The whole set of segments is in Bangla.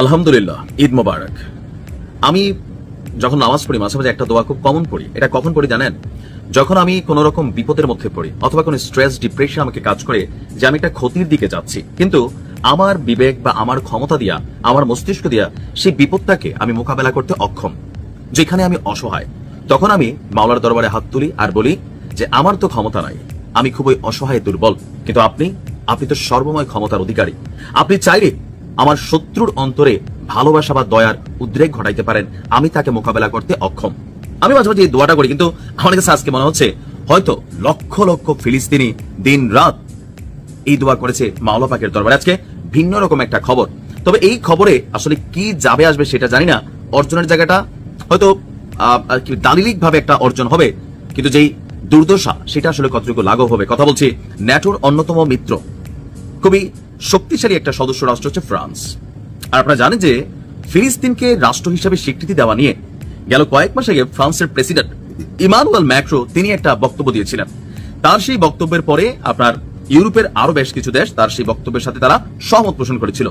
আলহামদুলিল্লাহ, ঈদ মোবারক। আমি যখন নামাজ পড়ি মাঝে মাঝে একটা দোয়া খুব কমন পড়ি। এটা কখন পড়ি জানেন? যখন আমি কোন রকম বিপদের মধ্যে পড়ি অথবা কোন স্ট্রেস ডিপ্রেশন আমাকে কাজ করে যে আমি একটা ক্ষতির দিকে যাচ্ছি, কিন্তু আমার বিবেক বা আমার ক্ষমতা দিয়া, আমার মস্তিষ্ক দিয়া সেই বিপদটাকে আমি মোকাবেলা করতে অক্ষম, যেখানে আমি অসহায়, তখন আমি মাওলার দরবারে হাত তুলি আর বলি যে আমার তো ক্ষমতা নাই, আমি খুবই অসহায়, দুর্বল, কিন্তু আপনি তো সর্বময় ক্ষমতার অধিকারী। আপনি চাইলে আমার শত্রুর অন্তরে ভালোবাসা বা দয়ার উদ্রেক ঘটাইতে পারেন, আমি তাকে মোকাবেলা করতে অক্ষম। আমি মাঝে মাঝে এই দোয়াটা করি, কিন্তু আমার কাছে আজকে মনে হচ্ছে হয়তো লক্ষ লক্ষ ফিলিস্তিনি দিন রাত এই দোয়া করেছে মাওলা পাকের দরবারে। আজকে ভিন্ন রকম একটা খবর, তবে এই খবরে আসলে কি যাবে আসবে সেটা জানি না। অর্জনের জায়গাটা হয়তো দালিলিক ভাবে একটা অর্জন হবে, কিন্তু যেই দুর্দশা সেটা আসলে কতটুকু লাঘব হবে। কথা বলছি ন্যাটোর অন্যতম মিত্র, খুবই শক্তিশালী একটা সদস্য রাষ্ট্র হচ্ছে ফ্রান্স। আর আপনারা জানেন যে ফিলিস্তিনকে রাষ্ট্র হিসেবে স্বীকৃতি দেওয়া নিয়ে গেল কয়েক মাস আগে ফ্রান্সের প্রেসিডেন্ট ইমানুয়েল ম্যাক্রো তিনি একটা বক্তব্য দিয়েছিলেন। তার সেই বক্তব্যের পরে আপনার ইউরোপের আরো বেশ কিছু দেশ তার সেই বক্তব্যের সাথে তারা সহমত পোষণ করেছিল।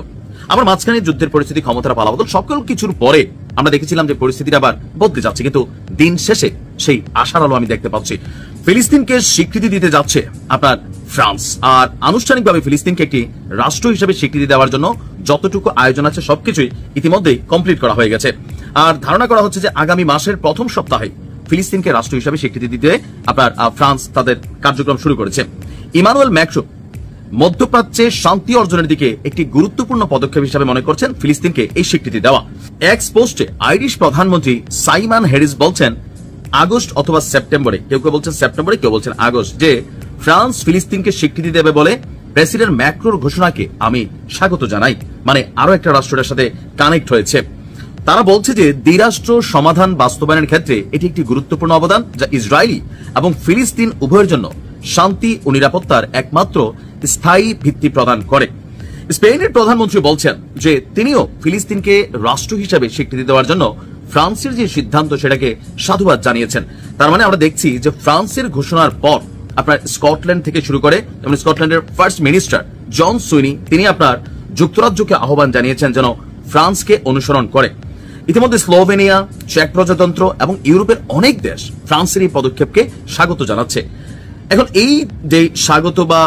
আবার মাঝখানে যুদ্ধের পরিস্থিতি, ক্ষমতার পালাবদল, সকল কিছুর পরে আমরা দেখেছিলাম যে পরিস্থিতিটা আবার বদলে যাচ্ছে, কিন্তু দিন শেষে সেই আশার আলো আমি দেখতে পাচ্ছি। ফিলিস্তিনকে স্বীকৃতি দিতে যাচ্ছে আপনার ফ্রান্স, আর আনুষ্ঠানিকভাবে ফিলিস্তিনকে একটি রাষ্ট্র হিসেবে স্বীকৃতি দেওয়ার জন্য যতটুকু আয়োজন আছে সবকিছুই ইতিমধ্যেই কমপ্লিট করা হয়ে গেছে। আর ধারণা করা হচ্ছে যে আগামী মাসের প্রথম সপ্তাহে ফিলিস্তিনকে রাষ্ট্র হিসেবে স্বীকৃতি দিতে আপনার ফ্রান্স তাদের কার্যক্রম শুরু করেছে। ইমানুয়েল ম্যাক্রো মধ্যপ্রাচ্যে শান্তি অর্জনের দিকে একটি গুরুত্বপূর্ণ পদক্ষেপ হিসেবে মনে করছেন ফিলিস্তিনকে এই স্বীকৃতি দেওয়া। এক্স পোস্টে আইরিশ প্রধানমন্ত্রী সাইমন হ্যারিস বলছেন আগস্ট অথবা সেপ্টেম্বরে, কেউ কেউ বলছেন সেপ্টেম্বরে, কেউ বলছেন আগস্ট, যে ফ্রান্স ফিলিস্তিনকে স্বীকৃতি দেবে বলে প্রেসিডেন্ট ম্যাক্রোর ঘোষণাকে আমি স্বাগত জানাই। মানে আরো একটা রাষ্ট্রের সাথে কানেক্ট হয়েছে। তারা বলছে যে দ্বিরাষ্ট্র সমাধান বাস্তবায়নের ক্ষেত্রে এটি একটি গুরুত্বপূর্ণ অবদান, যা ইসরায়েলি এবং ফিলিস্তিন উভয়ের জন্য শান্তি ও নিরাপত্তার একমাত্র স্থায়ী ভিত্তি প্রদান করে। স্পেনের প্রধানমন্ত্রী বলছেন যে তিনিও ফিলিস্তিনকে রাষ্ট্র হিসেবে স্বীকৃতি দেওয়ার জন্য ফ্রান্সের যে সিদ্ধান্ত সেটাকে সাধুবাদ জানিয়েছেন। তার মানে আমরা দেখছি যে ফ্রান্সের ঘোষণার পর আপনার স্কটল্যান্ড থেকে শুরু করে, যেমন স্কটল্যান্ডের ফার্স্ট মিনিস্টার জন সুইনি তিনি আপনার যুক্তরাজ্যকে আহ্বান জানিয়েছেন যেন ফ্রান্সকে অনুসরণ করে। ইতিমধ্যে স্লোভেনিয়া, চেক প্রজাতন্ত্র এবং ইউরোপের অনেক দেশ ফ্রান্সের এই পদক্ষেপকে স্বাগত জানাচ্ছে। এখন এই যে স্বাগত বা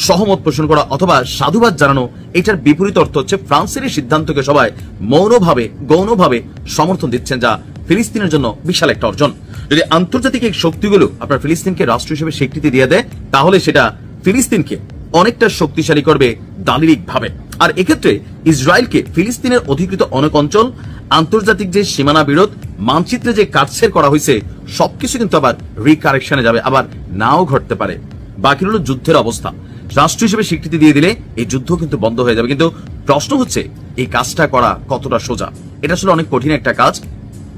সহমত পোষণ করা অথবা সাধুবাদ জানানো, এটার বিপরীত অর্থ হচ্ছে ফ্রান্সের এই সিদ্ধান্তকে সবাই মৌনভাবে গৌণভাবে সমর্থন দিচ্ছেন, যা ফিলিস্তিনের জন্য বিশাল একটা অর্জন। যদি আন্তর্জাতিক এই শক্তিগুলো আপনার ফিলিস্তিনকে রাষ্ট্র হিসেবে স্বীকৃতি দিয়ে দেয়, তাহলে সেটা ফিলিস্তিনকে অনেকটা শক্তিশালী করবে দালিলিক ভাবে। আর এক্ষেত্রে ইসরায়েলকে ফিলিস্তিনের অধিকৃত অনেক অঞ্চল, আন্তর্জাতিক যে সীমানা বিরোধ মানচিত্রে যে কাটছেড় করা হয়েছে সবকিছু কিন্তু আবার রিকারেকশনে যাবে, আবার নাও ঘটতে পারে। বাকি হলো যুদ্ধের অবস্থা। রাষ্ট্র হিসেবে স্বীকৃতি দিয়ে দিলে এই যুদ্ধ কিন্তু বন্ধ হয়ে যাবে, কিন্তু প্রশ্ন হচ্ছে এই কাজটা করা কতটা সোজা। এটা আসলে অনেক কঠিন একটা কাজ।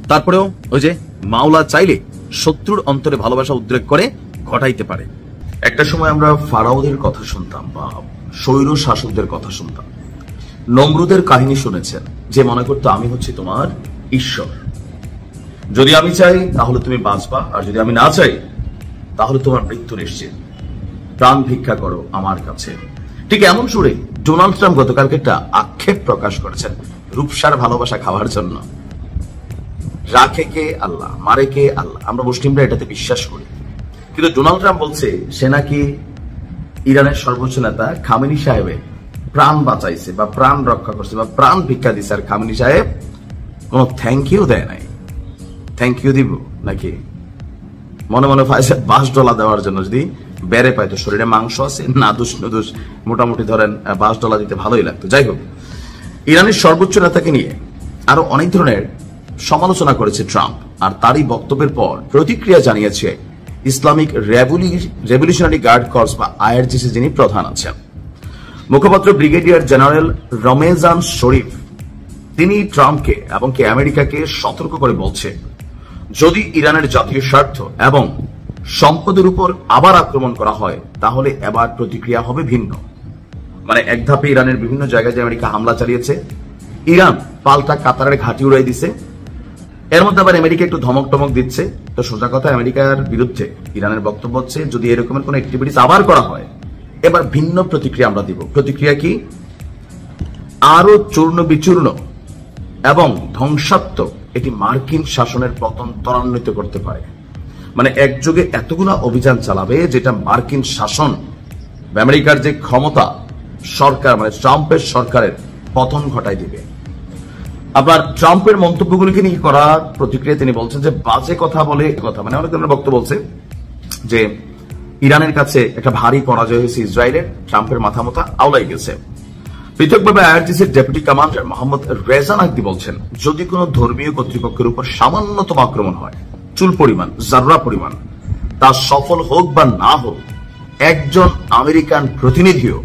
তারপরেও ওই যে মাওলা চাইলে শত্রুর অন্তরে ভালোবাসা উদ্রেক করে ঘটাইতে পারে। একটা সময় আমরা ফারাওদের কথা শুনতাম বা স্বৈর শাসকদের কথা শুনতাম। নমরুদের কাহিনী শুনেছেন, যে মনে করতো আমি হচ্ছি তোমার ঈশ্বর, যদি আমি চাই তাহলে তুমি বাঁচবা, আর যদি আমি না চাই তাহলে তোমার মৃত্যু নিশ্চিত, প্রাণ ভিক্ষা করো আমার কাছে। ঠিক এমন সুরে ডোনাল্ড ট্রাম্প গতকালকে একটা আক্ষেপ প্রকাশ করেছেন রূপসার ভালোবাসা খাওয়ার জন্য। রাখে কে আল্লাহ, মারে কে আল্লাহ, আমরা মুসলিমরা এটাতে বিশ্বাস করি। কিন্তু ডোনাল্ড ট্রাম্প বলছে সে নাকি ইরানের সর্বোচ্চ নেতা খামেনি সাহেবের প্রাণ বাঁচাইছে বা প্রাণ রক্ষা করছে বা প্রাণ ভিক্ষা দিচ্ছে, আর খামেনি সাহেব কোনো থ্যাংক ইউ দেয় নাই। থ্যাংক ইউ দিব নাকি মনে মনে পাইছে $5 দেওয়ার জন্য, যদি বেড়ে পাইতো, শরীরে মাংস আছে, নাদুস নুদুস মোটামুটি ধরেন $5 দিতে ভালোই লাগতো। যাই হোক, ইরানের সর্বোচ্চ নেতাকে নিয়ে আরো অনেক ধরনের সমালোচনা করেছে ট্রাম্প, আর তারই বক্তব্যের পর প্রতিক্রিয়া জানিয়েছে ইসলামিক রেভলিউশনারি গার্ড কর্পস বা আইআরজিসি যিনি প্রধান আছেন। মুখপাত্র ব্রিগেডিয়ার জেনারেল রমেজান শরীফ তিনি ট্রাম্পকে এবং আমেরিকাকে সতর্ক করে বলছে, যদি ইরানের জাতীয় স্বার্থ এবং সম্পদের উপর আবার আক্রমণ করা হয় তাহলে এবার প্রতিক্রিয়া হবে ভিন্ন। মানে এক ধাপে ইরানের বিভিন্ন জায়গায় যে আমেরিকা হামলা চালিয়েছে, ইরান পাল্টা কাতারের ঘাঁটি উড়াই দিছে, এর মধ্যে আবার আমেরিকা একটু ধমক টমক দিচ্ছে। তো সোজা কথা, আমেরিকার বিরুদ্ধে ইরানের বক্তব্য হচ্ছে যদি এরকমের কোন অ্যাক্টিভিটিস আবার করা হয় এবার ভিন্ন প্রতিক্রিয়া আমরা দিব। প্রতিক্রিয়া কি? আরো চূর্ণ বিচূর্ণ এবং ধ্বংসাত্মক এটি মার্কিন শাসনের পতন ত্বরান্বিত করতে পারে। মানে একযোগে এতগুলো অভিযান চালাবে যেটা মার্কিন শাসন, আমেরিকার যে ক্ষমতা, সরকার মানে ট্রাম্পের সরকারের পতন ঘটাই দিবে। আপনার ট্রাম্পের মন্তব্যগুলিকে নিয়ে করা প্রতিক্রিয়া তিনি বলছেন যে বাজে কথা বলে কথা, মানে অনেক ধরনের বক্তব্য বলছে যে ইরানের কাছে একটা ভারী পরাজয় হয়েছে ইসরায়েলের, ট্রাম্পের মাথা মতো আওলাই গেছে। পৃথকভাবে আইআরজিসির ডেপুটি কমান্ডার মোহাম্মদ রেজা নাকভি বলছেন, যদি কোনো ধর্মীয় কর্তৃপক্ষের উপর সামান্যতম আক্রমণ হয়, চুল পরিমাণ, জাররা পরিমাণ, তা সফল হোক বা না হোক, একজন আমেরিকান প্রতিনিধিও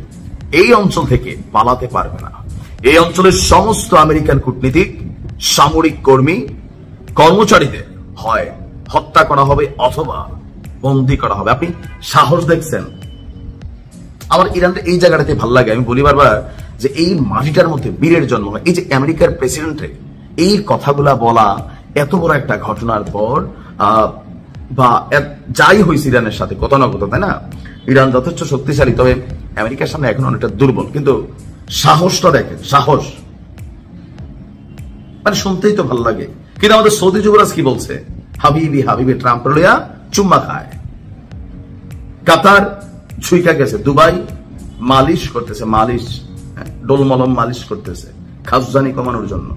এই অঞ্চল থেকে পালাতে পারবে না। এই অঞ্চলের সমস্ত আমেরিকান কূটনীতিক, সামরিক কর্মী, কর্মচারীদের হয় হত্যা করা হবে অথবা বন্দী করা হবে। আপনি সাহস দেখছেন? আমার ইরানের এই জায়গাটাতে ভালো লাগে, আমি বলি বারবার যে এই মাটিটার মধ্যে বীরের জন্ম হয়। এই যে আমেরিকার প্রেসিডেন্টের এই কথাগুলা বলা, এত বড় একটা ঘটনার পর বা যাই হয়েছে ইরানের সাথে কত না কত, তাই না? ইরান যথেষ্ট শক্তিশালী, তবে আমেরিকার সামনে এখন অনেকটা দুর্বল। কিন্তু সাহসটা দেখেন, সাহস মানে শুনতেই তো ভালো লাগে। কিন্তু আমাদের সৌদি যুবরাজ কি বলছে? হাবিবি হাবিবি ট্রাম্প লইয়া চুম্মা খায়। কাতার ছুইকা গেছে, দুবাই মালিশ করতেছে, মালিশ, ডোলমলম মালিশ করতেছে খাসজানি কমানোর জন্য।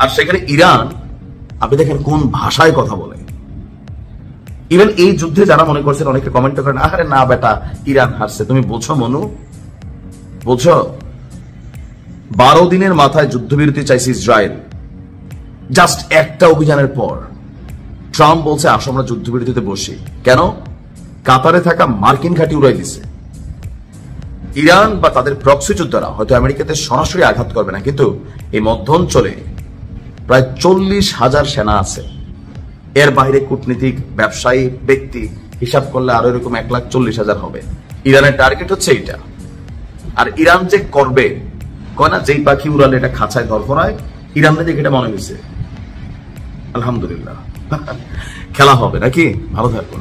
আর সেখানে ইরান আপনি দেখেন কোন ভাষায় কথা বলে। ইভেন এই যুদ্ধে যারা মনে করছেন, অনেকে কমেন্ট করেন, আরে না বেটা ইরান হারছে। তুমি বোঝো মনু, বোঝো 12 দিনের মাথায় যুদ্ধবিরতি চাইছে ইসরায়েল, জাস্ট একটা অভিযানের পর। ট্রাম্প বলছে আসো আমরা যুদ্ধবিরতিতে বসি। কেন? কাতারে থাকা মার্কিন ঘাঁটি উড়াই দিছে। ইরান বা তাদের প্রক্সি যোদ্ধারা হয়তো আমেরিকাতে সরাসরি আঘাত করবে না, কিন্তু এই মধ্য অঞ্চলে প্রায় 40,000 সেনা আছে। এর বাইরে কূটনীতিক, ব্যবসায়ী, ব্যক্তি হিসাব করলে আরো এরকম 1,40,000 হবে। ইরানের টার্গেট হচ্ছে এটা। আর ইরান যে করবে, কয় না যেই পাখি উড়ালে এটা খাঁচায় ধরফরায়, ইরান দেখে এটা মনে হয়েছে। আলহামদুলিল্লাহ খেলা হবে নাকি? ভালো থাকুন।